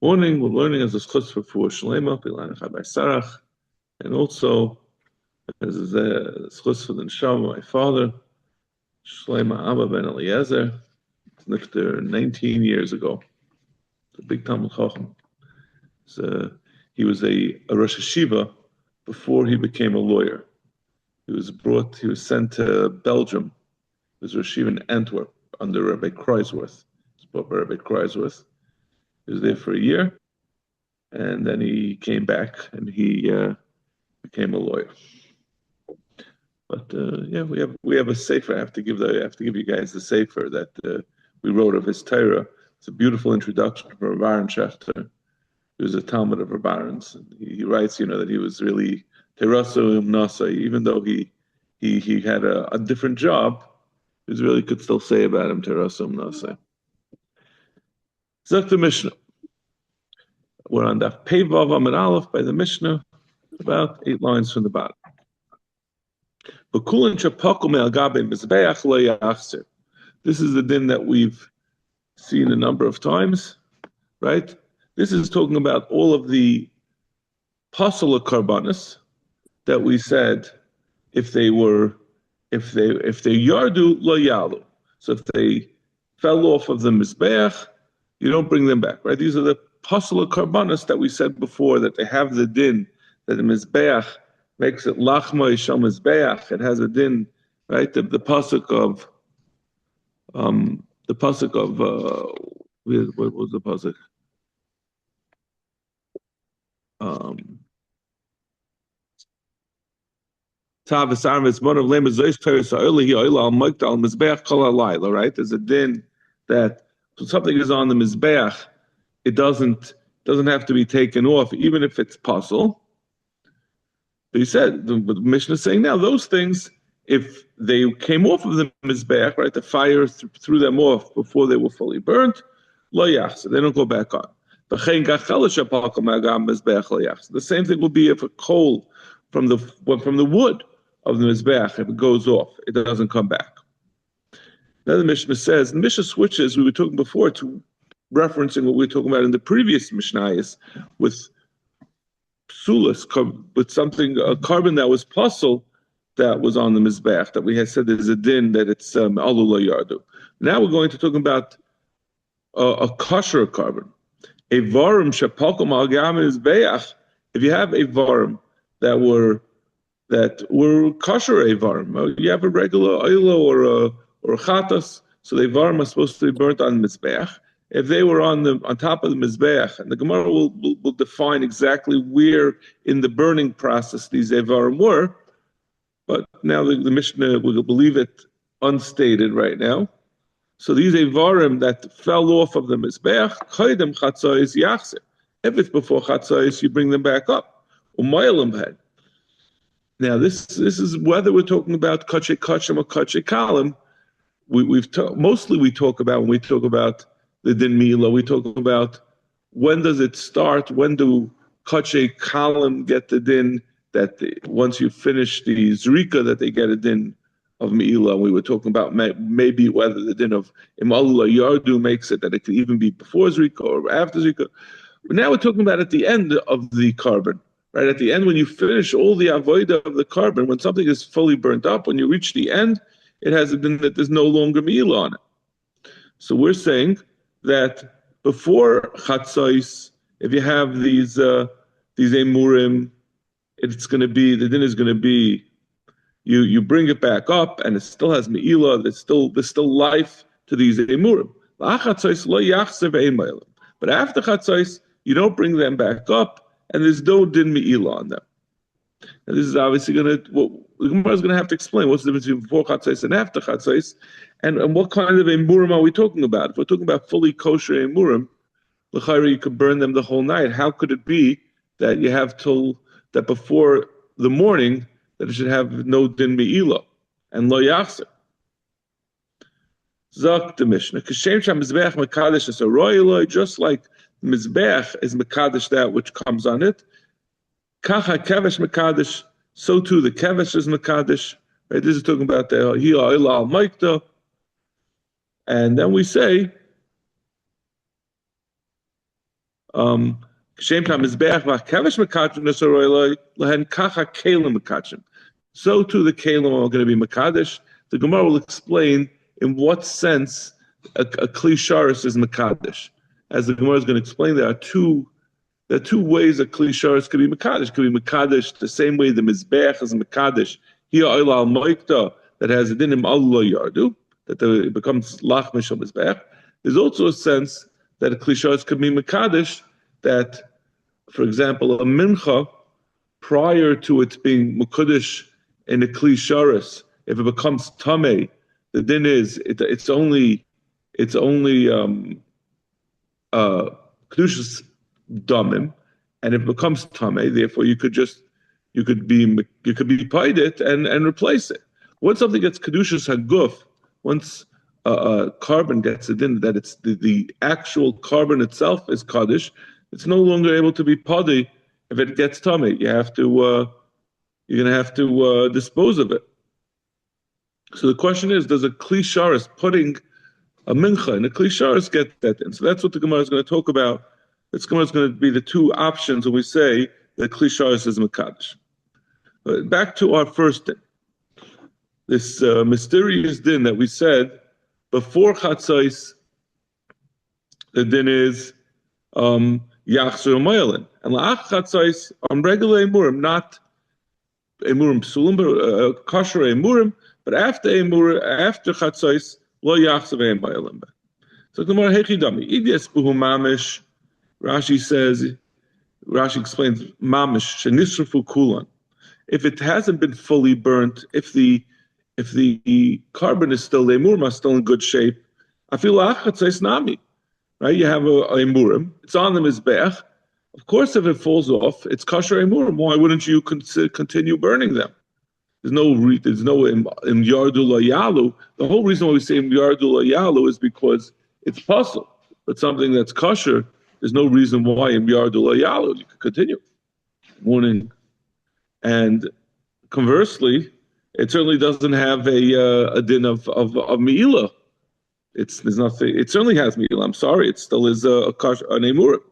Morning, we're learning as a schutz for Shlema, Bilana Chabai Sarach, and also as a schutz for the Neshama, my father, Shlema Abba ben Eliezer, lived there 19 years ago. It's a big Talmud Chacham. He was a Rosh Hashiva before he became a lawyer. He was sent to Belgium. He was Rosh Hashiva in Antwerp under Rabbi Kreisworth. He was brought by Rabbi Kreisworth. He was there for a year. And then he came back and he became a lawyer. But we have a sefer. I have to give you guys the sefer that we wrote of his Torah. It's a beautiful introduction from Rav Aaron Schechter. He was a Talmud of Rav Aaron's. He writes, that he was really terasu nasa, even though he had a different job. He really could still say about him terasu nasa. Zok the Mishnah. We're on Daf Pei Vav Amud Aleph by the Mishnah, about 8 lines from the bottom. This is the din that we've seen a number of times, right? This is talking about all of the pasula karbanis that we said if they yardu lo yalu. So if they fell off of the mizbeach, you don't bring them back, right? These are the pasula karbanis that we said before, that they have the din that the mizbeach makes it lachma shel mizbeach. It has a din, right? The pasuk of what was the pasuk? Right? There's a din that when something is on the mizbeach, it doesn't have to be taken off, even if it's puzzle. But he said, the Mishnah is saying now, those things, if they came off of the mizbeach, right, the fire threw them off before they were fully burnt, lo yachse, they don't go back on. The same thing will be if a coal from the wood of the mizbeach, if it goes off, it doesn't come back. Now the Mishnah says, the Mishnah switches, we were talking before, to referencing what we were talking about in the previous Mishnayos with psulas, with something, a carbon that was puzzle that was on the mizbeach, that we had said there's a din that it's alu lo yardu. Now we're going to talk about a kosher carbon. A varim shepakom al gam mizbeach. If you have a varim that were kosher a varim, you have a regular oilo or a chatas, so the varim are supposed to be burnt on the mizbeach. If they were on top of the mizbeach, and the Gemara will define exactly where in the burning process these evarim were, but now the Mishnah will believe it unstated right now. So these evarim that fell off of the mizbeach, kaidem chatzos yachzer. If it's before chatzos, you bring them back up. Umayalim had. Now this is whether we're talking about kache kachem or kache kalim. Mostly we talk about, when we talk about the din mila, we talk about when does it start, when do kache kalim get the din, that once you finish the zrika, that they get a din of Me'ilah. We were talking about maybe whether the din of Imalula Yardu makes it that it could even be before Zrika or after Zrika. But now we're talking about at the end of the carbon, right? At the end, when you finish all the avodah of the carbon, when something is fully burnt up, when you reach the end, it has a din that there's no longer Me'ilah on it. So we're saying that before Chatzos, if you have these emurim, the din is going to be, you bring it back up, and it still has me'ilah. There's still life to these emurim. But after chatzos, you don't bring them back up, and there's no din me'ilah on them. And this is obviously the Gemara is going to have to explain what's the difference between before chatzos and after chatzos, and what kind of emurim are we talking about? If we're talking about fully kosher emurim, l'chayra you could burn them the whole night. How could it be that you have till that before the morning that it should have no din me'ilah and lo yachzer? Zok the Mishnah, kashem sham mizbeach mekadesh es aroy, just like the mizbeach is mekadesh that which comes on it. Kacha kevesh mekadesh, so too the kevesh is mekadesh. Right? This is talking about the hiya ila al maikta, and then we say So too the kalim are going to be makadesh. The Gemara will explain in what sense a kli sharis is makadesh. As the Gemara is going to explain, there are two ways a kli sharis could be makadesh. It could be makadesh the same way the mizbeach is makadesh. Here oil al moikta that has a dinim Allah yardu, that it becomes lach mishal mizbeach. There's also a sense that a kli sharis could be makadesh, that, for example, a mincha, prior to it being mekadesh in a kli sharis, if it becomes tameh, the din is it's only kedushas damim, and if it becomes tameh, therefore you could be paid it and replace it. Once something gets kedushas haguf, once carbon gets a din that it's the actual carbon itself is kaddish, it's no longer able to be padi if it gets tummy. You're going to have to dispose of it. So the question is, does a kli sharis putting a mincha in a kli sharis get that in? So that's what the Gemara is going to talk about. This Gemara is going to be the two options when we say that kli sharis is mekadosh. Back to our first din. This mysterious din that we said before chatzos, the din is Yachzer Moyelin. And La'ach Chatzos on regular Emurim, not Emurim Psulim, but kosher Emurim, but after Chatzos, Lo Yachzer Moyelin. So the more Hechidami, Idias Buhu Mamish, Rashi explains Mamish, Shenisrafu Kulan. If it hasn't been fully burnt, if the carbon is still, the Emurim are still in good shape, I feel La'ach Chatzos Nami. Right, you have a emurim. It's on the mizbeach. Of course, if it falls off, it's kosher emurim. Why wouldn't you continue burning them? There's no im yardu layalu. The whole reason why we say im yardu layalu is because it's puzzle. But something that's kosher, there's no reason why im yardu layalu. You can continue. Morning, and conversely, it certainly doesn't have a din of me'ilah. There's nothing. It certainly has meal. I'm sorry, it still is an emurim.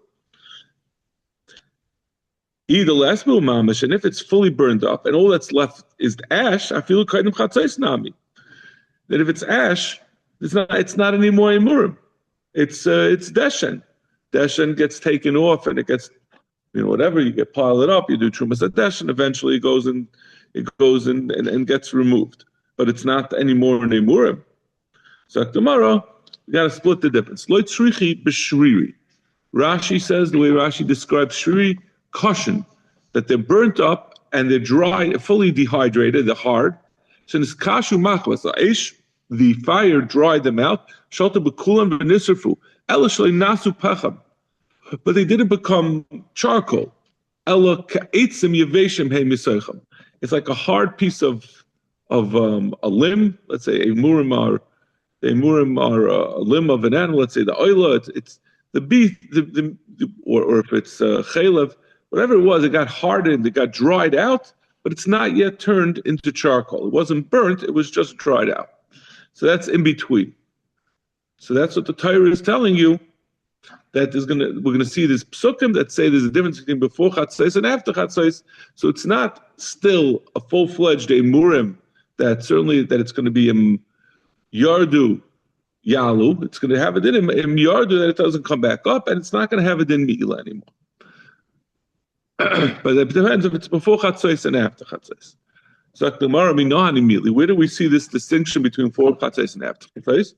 Either last meal mamish, and if it's fully burned up and all that's left is the ash, I feel kaidim chatzos nami. That if it's ash, it's not anymore emurim. It's deshen. Deshen gets taken off and it gets, whatever, you pile it up, you do trumas at deshen, eventually it goes and gets removed. But it's not anymore an emurim. So tomorrow, you got to split the difference. Lo tzrichi b'shriri. Rashi says, the way Rashi describes shriri, caution, that they're burnt up and they're dry, fully dehydrated, they're hard. So kashu machvas, the fire dried them out. Shalta b'kulam v'nisrfu. Ela shalei nasu pacham. But they didn't become charcoal. Ela ka'etzim yeveshim he misaycham. It's like a hard piece of a limb. Let's say a murim the emurim are a limb of an animal. Let's say the oila, it's the beef, or if it's chaylev, whatever it was, it got hardened, it got dried out, but it's not yet turned into charcoal. It wasn't burnt; it was just dried out. So that's in between. So that's what the Torah is telling you. That we're gonna see this psukim that say there's a difference between before chatzos and after chatzos. So it's not still a full-fledged emurim that it's going to be yardu yalu. It's going to have a din in yardu that it doesn't come back up, and it's not going to have a din mi'ila anymore. But it depends if it's before chatzos and after chatzos. So where do we see this distinction between before chatzos and after chatzos?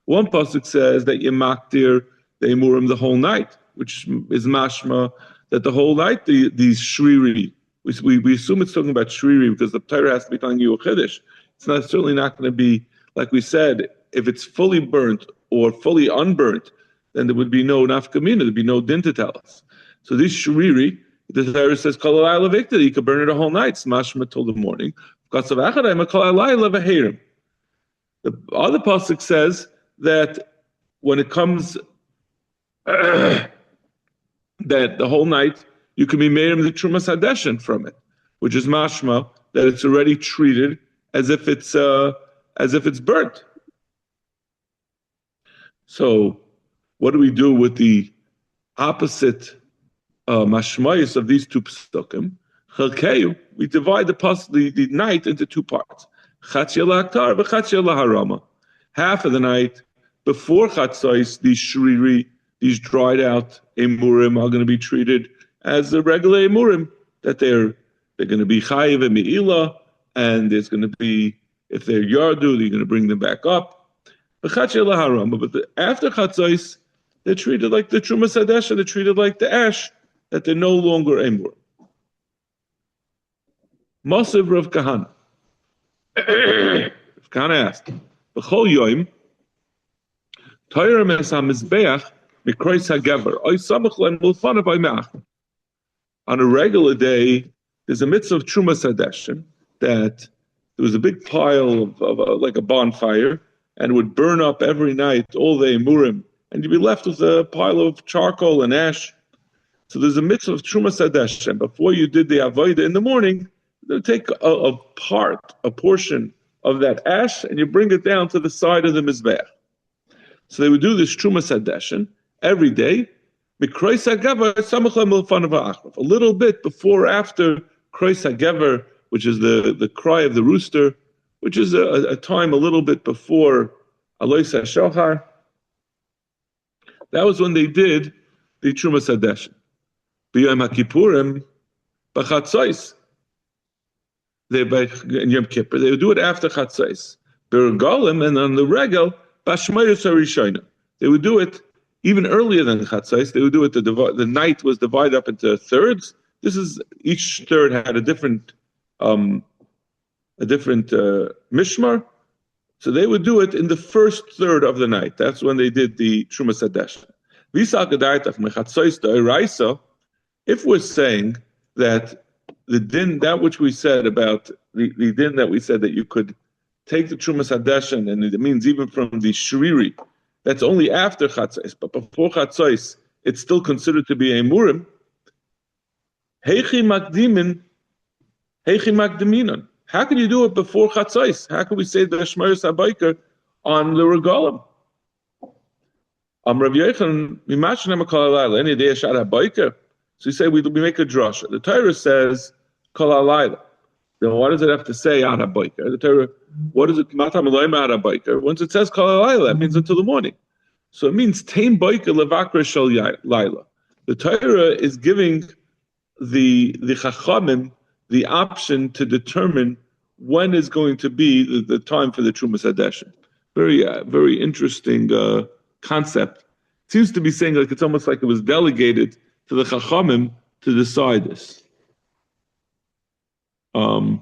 One pasuk says that you maktir the emurim the whole night, which is mashma that the whole night these shriri. We assume it's talking about shriri because the Torah has to be telling you a chiddush. It's certainly not going to be, like we said, if it's fully burnt or fully unburnt, then there would be no nafkamina, there'd be no din to tell us. So this shriri, the Torah says, kalalai levikta, you could burn it a whole night, smashma till the morning. The other pasuk says that when it comes, that the whole night, you can be made of the trumas hadeshin from it, which is mashma that it's already treated as if it's burnt. So what do we do with the opposite mashmayis of these two psukim? Chalkeyu, we divide the night into two parts. Chatzia la'aktar v'chatzia la'harama. Half of the night before chatzos, these shriri, these dried out emurim are going to be treated as the regular emurim, that they're going to be chayiv and me'ilah, and there's going to be, if they're yardu, they're going to bring them back up. But after chatzos, they're treated like the truma sadesha, they're treated like the ash, that they're no longer emurim. Masiv Rav Kahana. Rav Kahana asked, B'chol yoim, Torah mes ha-mizbeach mikrois ha-gever, oy samach le'en mulfanav oy me'ach. On a regular day, there's a mitzvah of truma sadeshin, that there was a big pile of like a bonfire, and it would burn up every night all the emurim, and you'd be left with a pile of charcoal and ash. So there's a mitzvah of truma sadeshin, and before you did the avodah in the morning, they take a portion of that ash, and you bring it down to the side of the mizbeach. So they would do this truma sadeshin every day, a little bit before or after krois hagever, which is the cry of the rooster, which is a time a little bit before alois hashachar. That was when they did the truma sadeshin. B'yom HaKippurim, b'chatzos, in Yom Kippur, they would do it after chatzos. B'regalim, and on the regel, b'shmayos harishayna, they would do it even earlier than chatzos. They would do it. The night was divided up into thirds. Each third had a different mishmar. So they would do it in the first third of the night. That's when they did the truma sadeshin. If we're saying that the din, that which we said about the din that we said that you could take the truma sadeshin, and it means even from the shriri, that's only after chatzos, but before chatzos, it's still considered to be a murim. Heichi makdiminon. How can you do it before chatzos? How can we say the shmeres habayker on the regalim? Rav Yochanan mimashnem kol halayla any day shad habayker. So you say we make a drasha. The Torah says kol halayla. Then what does it have to say ad habayker? The Torah, what is it? Matam eloim ad habayker. Once it says kol halayla, that means until the morning. So it means tein bayker levakra shel layla. The Torah is giving the chachamim the option to determine when is going to be the time for the truma sadeshin. Very interesting concept. It seems to be saying like it's almost like it was delegated to the chachamim to decide this. Rabbi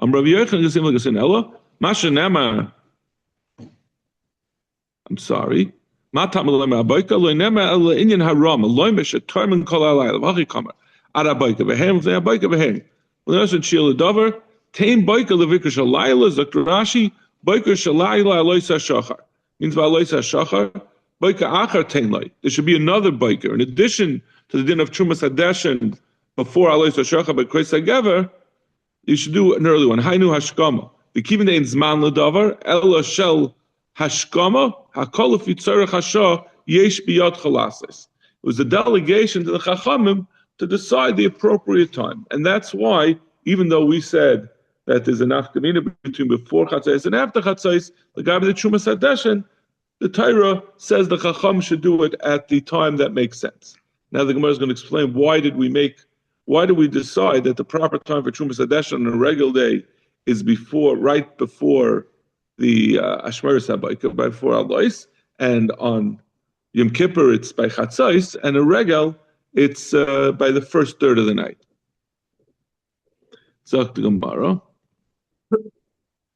Yochanan is like a sin Ella. Masha Nema. I'm sorry. Matam Lema Abayka Loinema Ella Inyan Haram Loimish a Torman Kol Alayla Vachi Kamer Arabayka Vehem the Abayka Vehem. When there's a Shil Dover, Tain Bayka Levikar Shalayla Dr. Rashi Bayka Shalayla Aloisa Shachar means by Aloisa Shachar Bayka Achar Tain Light. There should be another Bayka in addition to the din of Truma Sadeshin before Aloisa Shachar by Kreis Hagever. You should do an early one. Hainu Hashkama. The Kivin Ein Zman Ledavar Ella Shel Hashkama Hakol Fitzarach Hasha Yesh Biyad Chalasis. It was a delegation to the Chachamim to decide the appropriate time, and that's why, even though we said that there's a nafkamina between before Chatzos and after Chatzos, the guy with the Truma Sadeshin, the Torah says the Chacham should do it at the time that makes sense. Now the Gemara is going to explain why did we decide that the proper time for Truma Sadeshin on a regular day is right before the Ashmeres Habayka, before Alois, and on Yom Kippur it's by Chatzos, and a regel it's by the first third of the night. Zok the Gemara.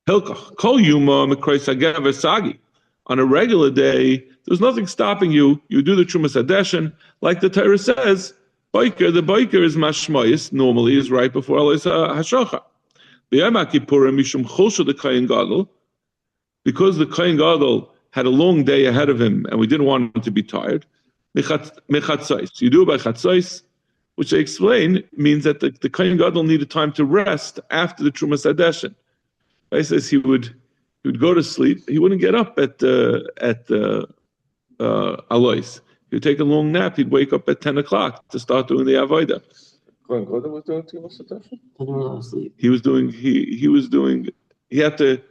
Hilkach kol yuma mikreis hagever sagi. On a regular day, there's nothing stopping you. You do the Truma Sadeshin, like the Torah says. The biker is mashmayis. Normally, is right before Alois Hashachar. B'yom HaKippurim mishum chosha the Kohen Gadol, because the Kohen Gadol had a long day ahead of him, and we didn't want him to be tired. Mechatzos. You do it by chatzos, which they explain means that the Kohen Gadol needed time to rest after the Truma Sadeshin. He says he would He would go to sleep. He wouldn't get up at Alois. He would take a long nap. He'd wake up at 10 o'clock to start doing the Avodah. Kohen Gadol was doing Tumas Hadashin? He was doing. He had to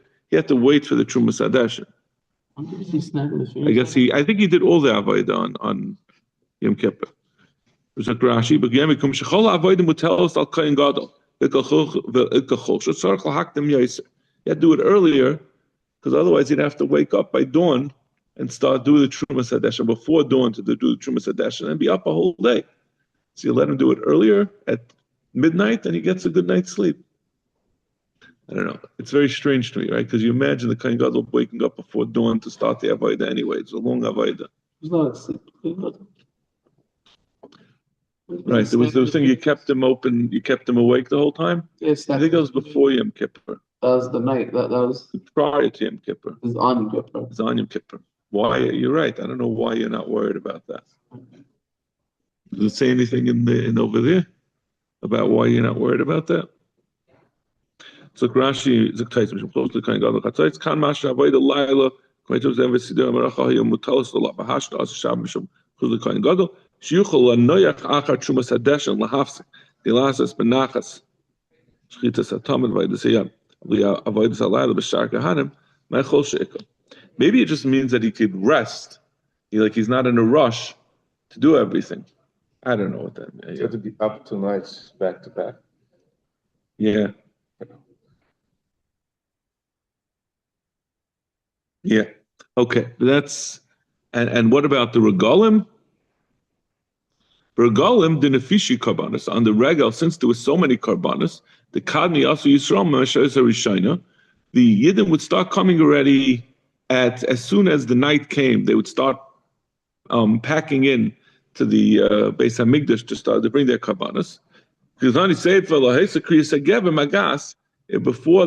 wait for the Trumas Hadashin. I think he did all the Avodah on Yom Kippur. It was like Rashi, but Yom Kippur shechol Avodah mutelos al Kohen Gadol. You had to do it earlier, because otherwise he'd have to wake up by dawn and start doing the Trumas Hadashin before dawn to do the Trumas Hadashin and be up a whole day. So you let him do it earlier at midnight, and he gets a good night's sleep. I don't know. It's very strange to me, right? Because you imagine the Kohen Gadol waking up before dawn to start the Avodah anyway. It's a long Avodah. Right. There was the thing, you kept him open, you kept him awake the whole time? Yes. I think that was before Yom Kippur. That was the night. That was prior to Yom Kippur. It was on Yom Kippur. It was on Yom Kippur. Why? You're right. I don't know why you're not worried about that. Does it say anything in over there about why you're not worried about that? So Rashi is close to the kind of Chatzos. Kan masha avoid the Laila. Kaitos ever siddur meracha hayom mutalos la bahashta as shab mishum chuz the kind gadol. Shiyuchol lanoyach achar trumas hadeshen lahafsek dilasas benachas shchitas hatam and vaydasayam avoid the Laila b'shar kahanim meichol sheikol. Maybe it just means that he could rest. He's not in a rush to do everything. I don't know what that means. You have to be up 2 nights back to back. Yeah. Yeah. Okay. That's and what about the regalim? Regalim the nefishi karbanis on the regal. Since there was so many karbanis, the kadmi also Yisrael Meshayis Rishayna, the Yidden would start coming already as soon as the night came. They would start packing in to the Beis Hamikdash to bring their karbanis. Before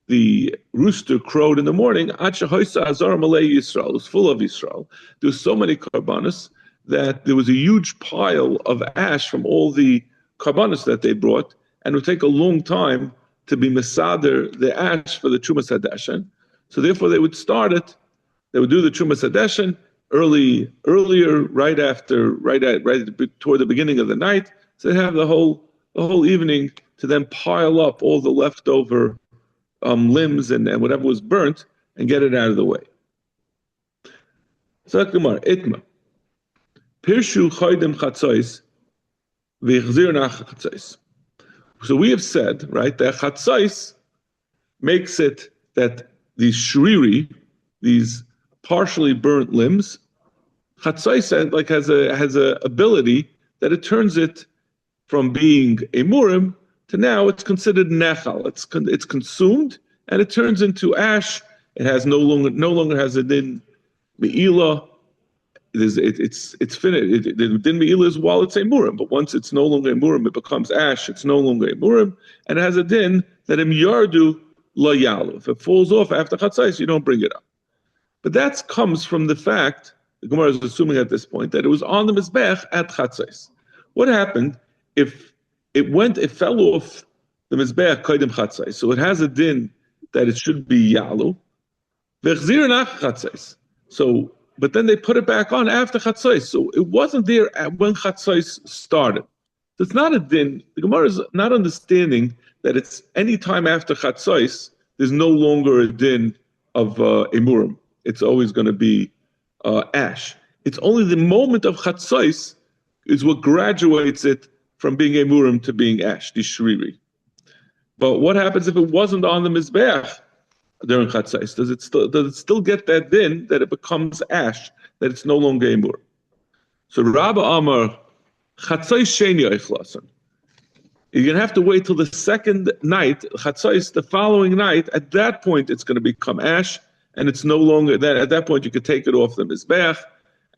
the rooster crowed in the morning, it was full of Yisrael. There was so many karbanis that there was a huge pile of ash from all the karbanis that they brought, and it would take a long time to be mesader the ash for the Trumas Hadashin. So therefore they would start it. They would do the Trumas Hadashin earlier, right toward the beginning of the night. So they have the whole evening to then pile up all the leftover limbs and whatever was burnt and get it out of the way. So Gemara, Itma. Pirshu chaydim chatzos v'chzir nach chatzos. So we have said, right, that chatzos makes it that these shriri, these partially burnt limbs, chatzos has a ability that it turns it from being a murim to now it's considered nechal. It's consumed and it turns into ash. It has no longer has a din me'ilah. It's finished. The din me'ilah is while it's a murim, but once it's no longer a murim, it becomes ash. It's no longer a murim, and it has a din that im yardu la yalu. If it falls off after chatzais, you don't bring it up. But that comes from the fact the Gemara is assuming at this point that it was on the mizbech at chatzais. What happened if it fell off the mizbech koydem chatzais? So it has a din that it should be yalu. V'chzir nach chatzais. So, but then they put it back on after chatzais. So it wasn't there when chatzais started. So it's not a din. The Gemara is not understanding that it's any time after chatzais. There's no longer a din of emurim. It's always going to be ash. It's only the moment of chatzais is what graduates it from being emurim to being ash, the shriri. But what happens if it wasn't on the mizbeach during chatzais? Does it still get that din that it becomes ash, that it's no longer emurim? So Rabba Amar chatzais sheni eichlasan. You're going to have to wait till the second night, chatzais, the following night. At that point, it's going to become ash, and it's no longer that. At that point, you could take it off the mizbeach,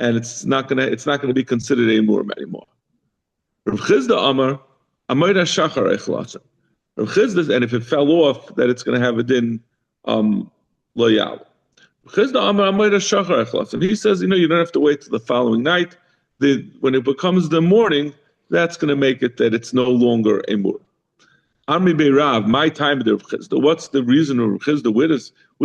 and it's not going to be considered a murim anymore. Rav Chizda Amar Amayda Shachar Eichlasan. Rav Chizda, and if it fell off, that it's going to have a din loyal. Rav Chizda Amar Amayda Shachar Eichlasan. He says, you don't have to wait till the following night. When it becomes the morning, that's going to make it that it's no longer a murim. Amri Beirav, my time of the Rav Chisda. What's the reason of Rav Chisda? Where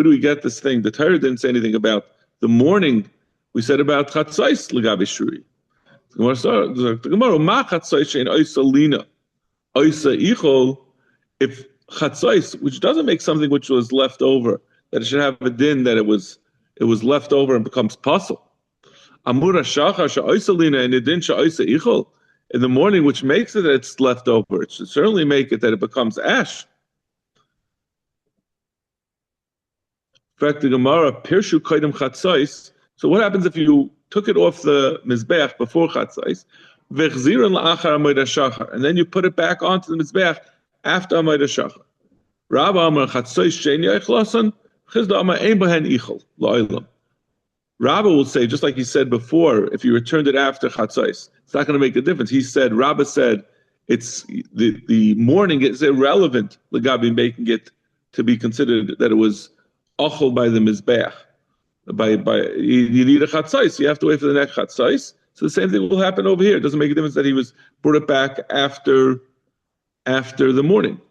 do we get this thing? The Torah didn't say anything about the morning. We said about Chatzais L'gabi Shuri. The Gemara, Ma Chatzais Shein Oisa Lina, Oisa Ichol. If Chatzais, which doesn't make something which was left over, that it should have a din that it was left over and becomes puzzle. Amura Shachar She'oisa Lina and Idin She'oisa Ichol. In the morning, which makes it that it's left over. It should certainly make it that it becomes ash. In fact, the Gemara, Pirshu Kaidem Chatzais. So what happens if you took it off the Mizbeach before Chatzais? Vechziran la'achar Amoid HaShachar. And then you put it back onto the Mizbeach after Amoid HaShachar. Rabba Amar Chatzais Shein Ya'ichlasan, Chizda Amar Ein Bahen Ichel, La'ilam. Rabba will say, just like he said before, if you returned it after Chatzais, it's not going to make a difference. Rabba said, it's the morning is irrelevant, Lagabi, making it to be considered that it was achol by the Mizbeach. You need a Chatzais, you have to wait for the next Chatzais. So the same thing will happen over here. It doesn't make a difference that he brought it back after the morning.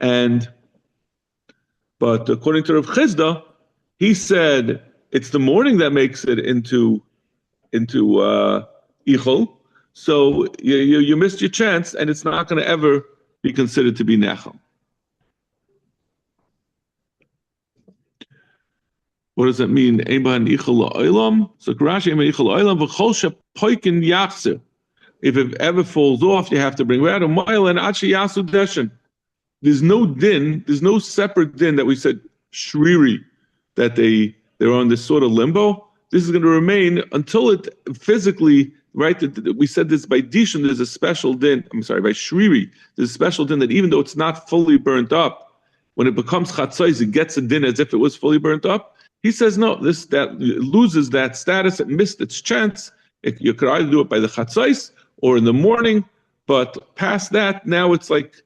But according to Rav Chisda, he said, it's the morning that makes it into ichol. So you missed your chance, and it's not going to ever be considered to be nechel. What does that mean? So if it ever falls off, you have to bring it out a mile and achi yasu deshin. There's no din. There's no separate din that we said shriri that they're on this sort of limbo. This is going to remain until it physically, right? We said this by Dishon, there's a special din. I'm sorry, by Shriri, there's a special din that even though it's not fully burnt up, when it becomes chatzais, it gets a din as if it was fully burnt up. He says no, that it loses that status, it missed its chance. You could either do it by the chatzais or in the morning, but past that, now it's like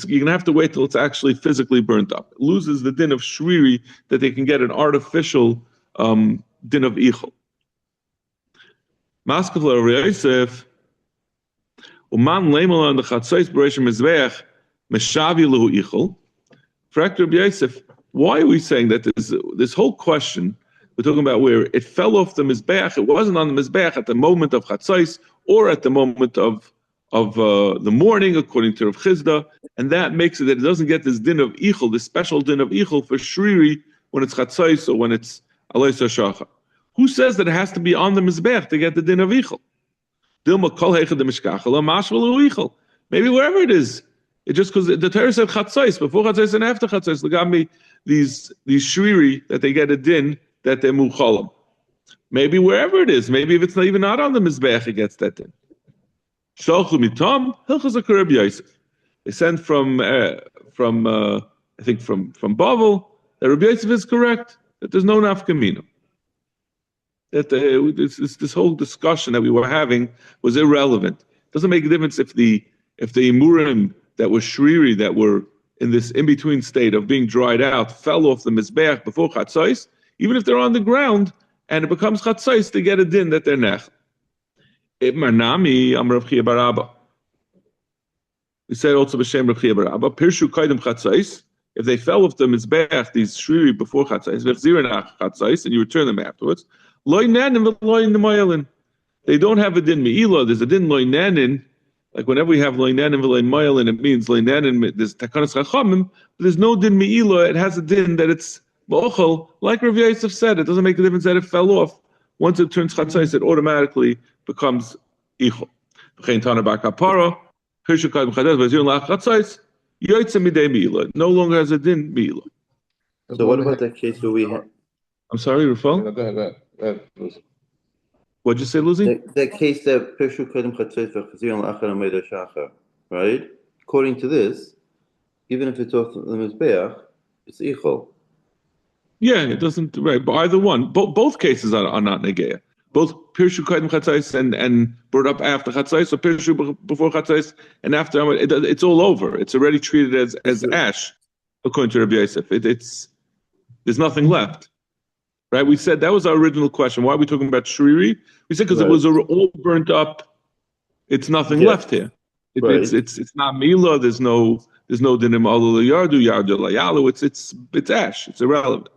you're going to have to wait till it's actually physically burnt up. It loses the din of shriri that they can get an artificial din of ichel. Maskav Rav Yosef, uman leimel on the chatzos b'reishim mizbeach meshavi lehu ichel. For Rav Yosef, why are we saying that this whole question we're talking about where it fell off the mizbeach? It wasn't on the mizbeach at the moment of chatzos or at the moment of the morning, according to Rav Chisda, and that makes it that it doesn't get this din of ichel, this special din of ichel for shriri when it's chatzos or when it's alois hashachar. Who says that it has to be on the mizbeach to get the din of ichel? Dilma kol heichad the mishkachel mashvalu ichel. Maybe wherever it is, it just because the Torah said chatzos before chatzos and after chatzos. Look at me, these shriri that they get a din that they're muchalam. Maybe wherever it is, maybe if it's not even on the mizbeach, it gets that din. Shalchu mitam hilchos Rav Yosef. They sent from I think from Bavel that Rav Yosef is correct, that there's no nafkamina. That this whole discussion that we were having was irrelevant. It doesn't make a difference if the imurim that were shriri, that were in this in-between state of being dried out, fell off the mizbeach before chatzos, even if they're on the ground and it becomes chatzos, they get a din that they're nech. Marnami Amar Rav Chia bar Abba. We said also b'shem Rav Chia bar Abba, Pirshu kaidem chatzos. If they fell off the mizbeach, these shriri before chatzos, v'chzirin chatzos, and you return them afterwards, loy nanin v'loy nemayalin. They don't have a din me'ila. There's a din loy nanin. Like whenever we have loy nanin v'loy mayalin, it means loy nanin. There's takanas chachamim, but there's no din me'ila. It has a din that it's ba'ochel. Like Rav Yosef said, it doesn't make a difference that it fell off. Once it turns chatzos, it automatically becomes ichol. No longer has a din me'ila. So what about that case where we have? I'm sorry, Rafal? No, go ahead, Lucy. What'd you say, Lucy? That case that Pirshu Kedem Chatzos v'Chazir L'Achar Ameid HaShachar, right? According to this, even if it's off the Mizbeach, it's ichol. Yeah, it doesn't, right, but either one. Both cases are not negeya. Both Pirshu Kedem Chatzos and brought up after Chatzos, or Pirshu before Chatzos and after, it's all over. It's already treated as ash, according to Rabbi Yosef. There's nothing left. Right, we said that was our original question. Why are we talking about shriri? We said because it was all burnt up. It's nothing left here. It's not mila. There's there's no dinim alu yardu yardu layalu. It's ash. It's irrelevant.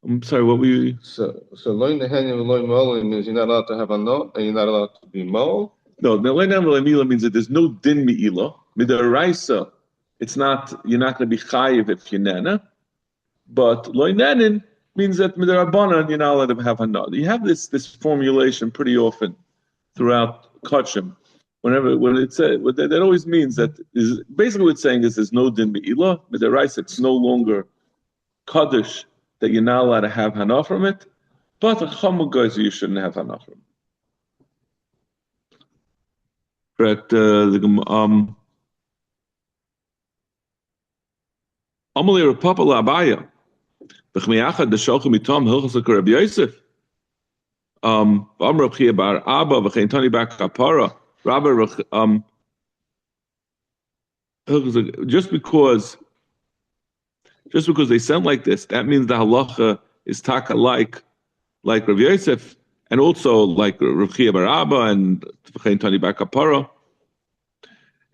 I'm sorry. What were you? So loy neheni v'loy molim means you're not allowed to have a no, and you're not allowed to be mole. No, Nelenam Lemila means that there's no din mi'ila. Midaraisa, it's not, you're not going to be chayiv if you're nana. But loinenin means that midarabanan, you're not allowed to have hana. You have this formulation pretty often throughout Kachim. When it says, that always means that is basically what it's saying is there's no din mi'ila. Midaraisa, it's no longer kaddish that you're not allowed to have hana from it. But a chamu goes, you shouldn't have hana from it. Correct. Amalei Rapapa Labaya. B'chmiachad desholchim mitom hilchos Rabbi Yosef. V'amar Rabchia bar Abba v'chein Tani bar Kapara. Rabbi just because they sound like this, that means the halacha is taka like Rabbi Yosef. And also like Rav Chia bar Abba and V'chein Tani bar Kapara.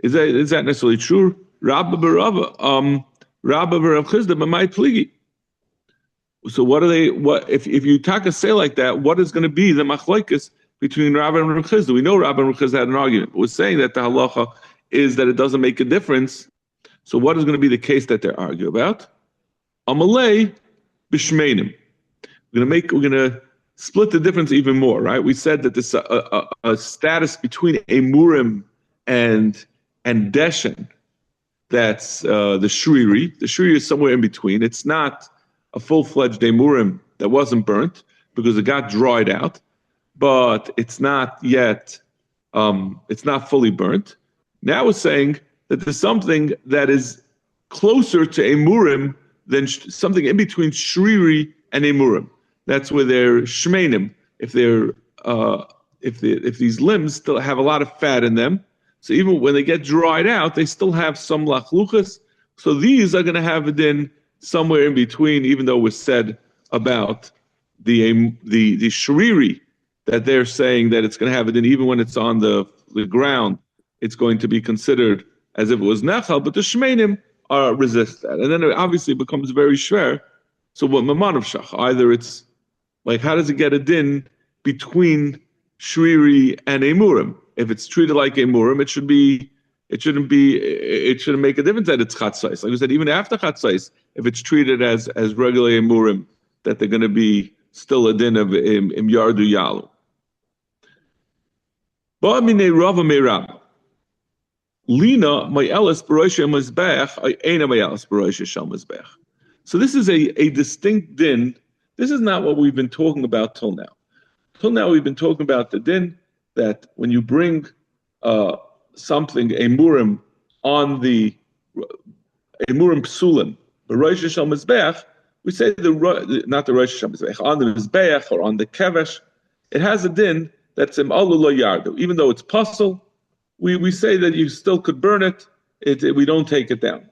Is that necessarily true? Rabba bar Abba, Rabba bar Rav Chizda b'may pligi. So what if you taka say like that? What is going to be the machlokes between Rabba and Rav Chizda? We know Rabba and Rav Chizda had an argument. We're saying that the halacha is that it doesn't make a difference. So what is going to be the case that they're arguing about? Amalei b'shmeinim. We're going to split the difference even more, right? We said that this a status between emurim and deshen. That's the shriri. The shriri is somewhere in between. It's not a full-fledged emurim that wasn't burnt because it got dried out, but it's not yet. It's not fully burnt. Now we're saying that there's something that is closer to emurim than something in between shriri and emurim. That's where they're shmeinim. If these limbs still have a lot of fat in them, so even when they get dried out, they still have some lachluchas. So these are going to have it in somewhere in between. Even though it was said about the shriri that they're saying that it's going to have it in, even when it's on the ground, it's going to be considered as if it was nechal. But the shmeinim resist that, and then it obviously becomes very shver. So what mamanav shach? Either it's like, how does it get a din between shriri and emurim? If it's treated like emurim, it shouldn't make a difference that it's chatzais. Like I said, even after chatzais, if it's treated as regular emurim, that they're going to be still a din of im yardu yalu. Ba'amine rava me'rab. Lina ma'elas b'roisha mizbech, eina ma'elas b'roisha shel mizbech. So this is a distinct din. This is not what we've been talking about till now. Till now, we've been talking about the din that when you bring something, emurim, on the emurim psulim, the Rosh Hashanah Mizbeach, we say not the Rosh Hashanah Mizbeach, on the Mizbeach or on the Kevesh, it has a din that's alu lo yardu. Even though it's puzzle, we say that you still could burn it, we don't take it down.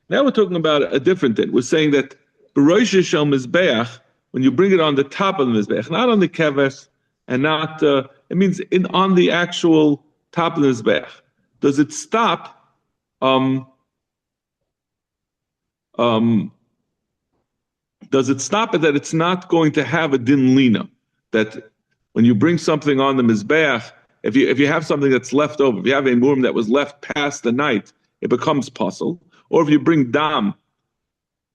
Now we're talking about a different din. We're saying that Rosh Hashanah Mizbeach, when you bring it on the top of the Mizbeach, not on the Kevesh, and not, it means on the actual top of the Mizbeach. Does it stop, does it stop it that it's not going to have a din lina? That when you bring something on the Mizbeach, if you have something that's left over, if you have a murim that was left past the night, it becomes puzzle. Or if you bring dam,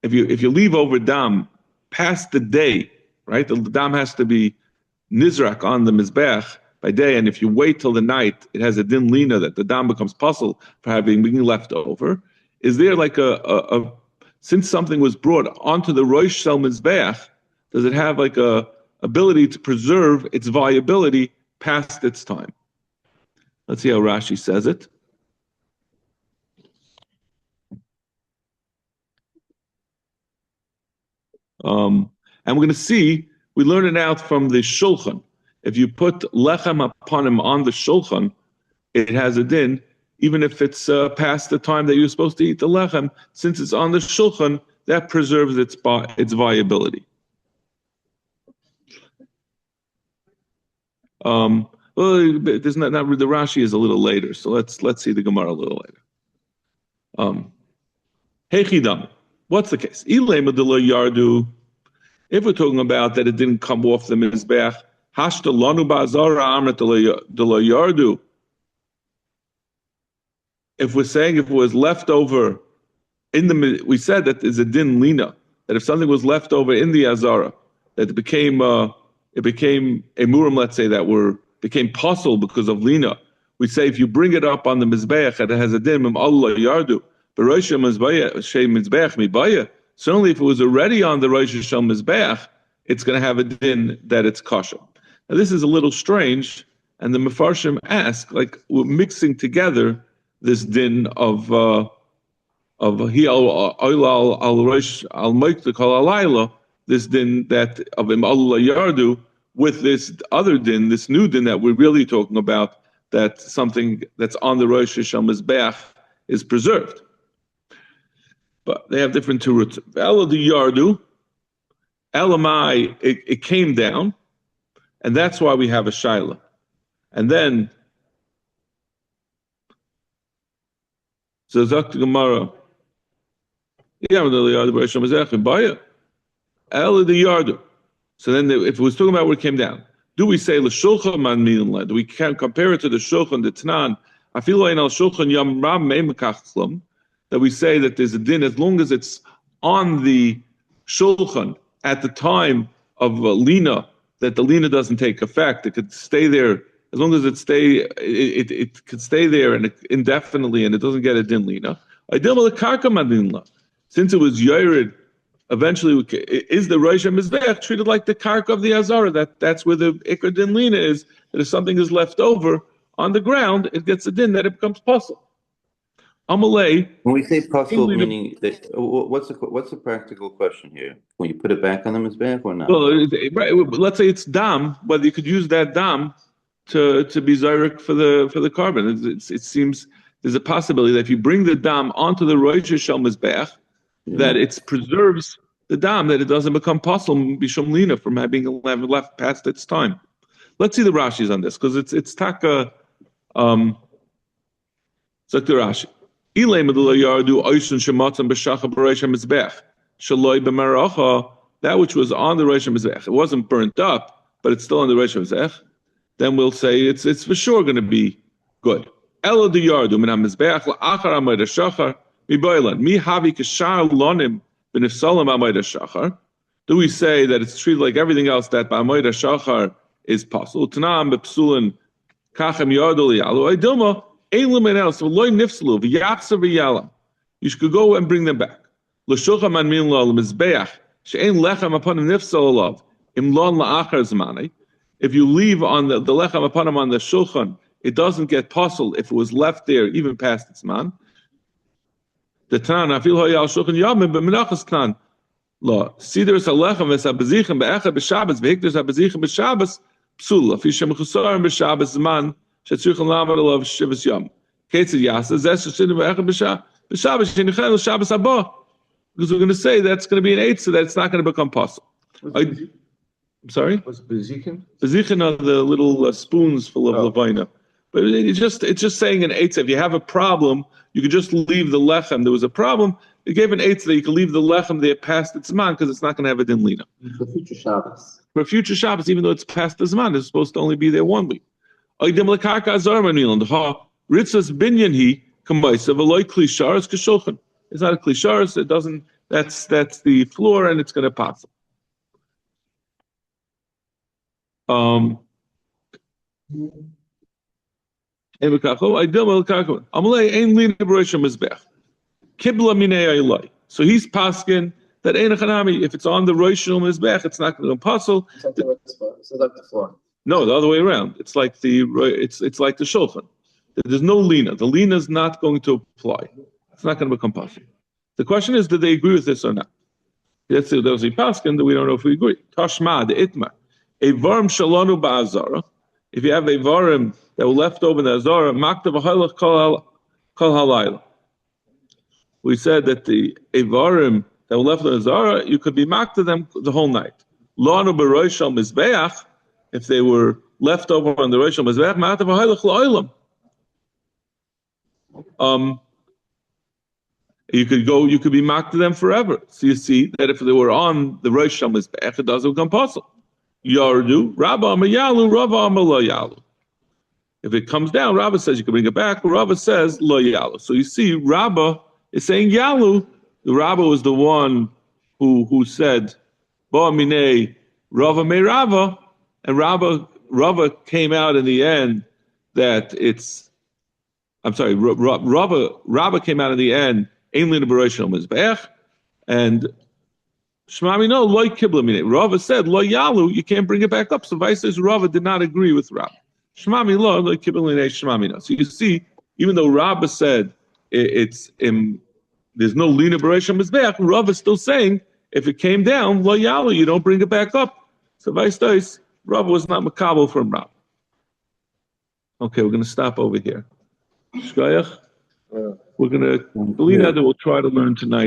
if you leave over dam past the day, right? The dam has to be nizrak on the mizbeach by day, and if you wait till the night, it has a din lina that the dam becomes puzzle for being left over. Is there like a since something was brought onto the rosh shel mizbeach, does it have like a ability to preserve its viability past its time? Let's see how Rashi says it. And we're going to see, we learn it out from the shulchan. If you put lechem upon him on the shulchan, it has a din, even if it's past the time that you're supposed to eat the lechem. Since it's on the shulchan, that preserves its viability. Well, there's not the Rashi is a little later, so let's see the Gemara a little later. Hechidam. What's the case? Ilema de lo yardu. If we're talking about that it didn't come off the mizbeach, hashta lanu ba'azara amrat de lo yardu. If we're saying if it was left over in the, we said that there's a din lina, that if something was left over in the azara, that it became a murim, let's say, that became possible because of lina. We say if you bring it up on the mizbeach, it has a din of Allah yardu. But Rosh Mizbeach mibaya. Certainly, if it was already on the Rosh Hashanah mizbeach, it's going to have a din that it's kosher. Now this is a little strange, and the Mefarshim ask, like, we're mixing together this din of he al Rosh al Moikta kol alayla, this din that of Im Allah yardu, with this other din, this new din that we're really talking about, that something that's on the Rosh Hashanah mizbeach is preserved. But they have different two roots. Ela the yardu, elamai, it came down, and that's why we have a shaila. And then so Zak Gemara, Ela the yardu. So then, if it was talking about where it came down, do we say l'shulchan man mi'inla? Do we compare it to the shulchan, the Tanan? I feel like al shulchan yam ram me'mekach, that we say that there's a din as long as it's on the shulchan at the time of lina, that the lina doesn't take effect. It could stay there as long as it could stay there and indefinitely, and it doesn't get a din lina. Since it was yared, eventually is the Rosh Mizbeach treated like the karka of the azara. That's where the ikar din lina is. That if something is left over on the ground, it gets a din that it becomes possible. Amalei. When we say possible, meaning that, what's the practical question here? When you put it back on the mizbeach or not? Well, let's say it's dam, whether you could use that dam to be zyrek for the carbon. It seems there's a possibility that if you bring the dam onto the Rosh Hashanah mizbeach, that it preserves the dam, that it doesn't become possible bishum lina from having left past its time. Let's see the Rashis on this, because it's taka Zakti Rashi. That which was on the Rosh Mizbeach, it wasn't burnt up, but it's still on the Rosh Mizbeach, then we'll say it's for sure going to be good. Do we say that it's treated like everything else that b'amoid hashachar is possible? Tanam b'psulin kachem yardoli alu idilma elim and else v'loy nifselu v'yachsa v'yalam. You should go and bring them back. L'shulchan man min lo l'mizbeach she'ein lechem upon him nifsel olav imlon la'achar zmani. If you leave on the lechem upon him on the shulchan, it doesn't get possible if it was left there even past its man. The Tanan afil hoyal shulchan yamim b'menachas Tanan. La sidros alechem v'sabezichim be'echad b'Shabbos v'hikdos abezichim b'Shabbos psula fishem chusarim b'Shabbos zman shetzurichan lamed alav shivas yom. Ketzid yasa zes shesidim be'echad b'Shabbos shenichel Shabbos haba, because we're going to say that's going to be an eight, so that it's not going to become possible. I'm sorry. What's bezichim? Bezichim are the little spoons full of levina. But it's just saying an eitzah. If you have a problem, you could just leave the lechem. There was a problem. It gave an eitzah that you could leave the lechem there past its zman because it's not going to have a din lina. For future Shabbos. For future Shabbos, even though it's past the zman, it's supposed to only be there 1 week. Ritzas binyan he kamaisa v'loy klisharis k'shulchan. It's not a klisharis. It doesn't. That's the floor, and it's going to pass. So he's paskin that if it's on the Rosh Hashanah mizbeach, it's not going to be possible. It's like the floor. No, the other way around. It's like the shulchan. There's no lina. The lina is not going to apply. It's not going to become possible. The question is, did they agree with this or not? Let's see. There was a paskin that we don't know if we agree. Tashma the itmar, a varm shalonu ba'azara. If you have a varim that were left over in the azara, makta v'halach kol halayla. We said that the varim that were left in the azara, you could be makta them the whole night. Lanu b'rosh al mizbeach, if they were left over on the rosh al mizbeach, makta v'halach la'olam. You could be mocked to them forever. So you see that if they were on the Rosh Mizbeach, it doesn't become possible. Yardu, Rabba Amar Yalu, Rava Amar Lo Yalu. If it comes down, Rabba says you can bring it back. Rava says Lo Yalu. So you see, Rabba is saying Yalu. The Rabba was the one who said Ba Minei Rava Me Rava, and Rava came out in the end that it's. I'm sorry, Rava came out in the end. Ein Lina B'Rosh Mizbeach, and Shmami no Lo Kibla Minei. Rava said Lo Yalu. You can't bring it back up. So Vice says Rava did not agree with Rava. Shmami Lo Kibla Minei Shmami no. So you see, even though Rava said there's no Lina B'Rosh Mizbeach, Rava is still saying if it came down Lo Yalu, you don't bring it back up. So Vice says Rava was not makabel from Rava. Okay, we're going to stop over here. Shkoyach. We're going to, we'll try to learn tonight.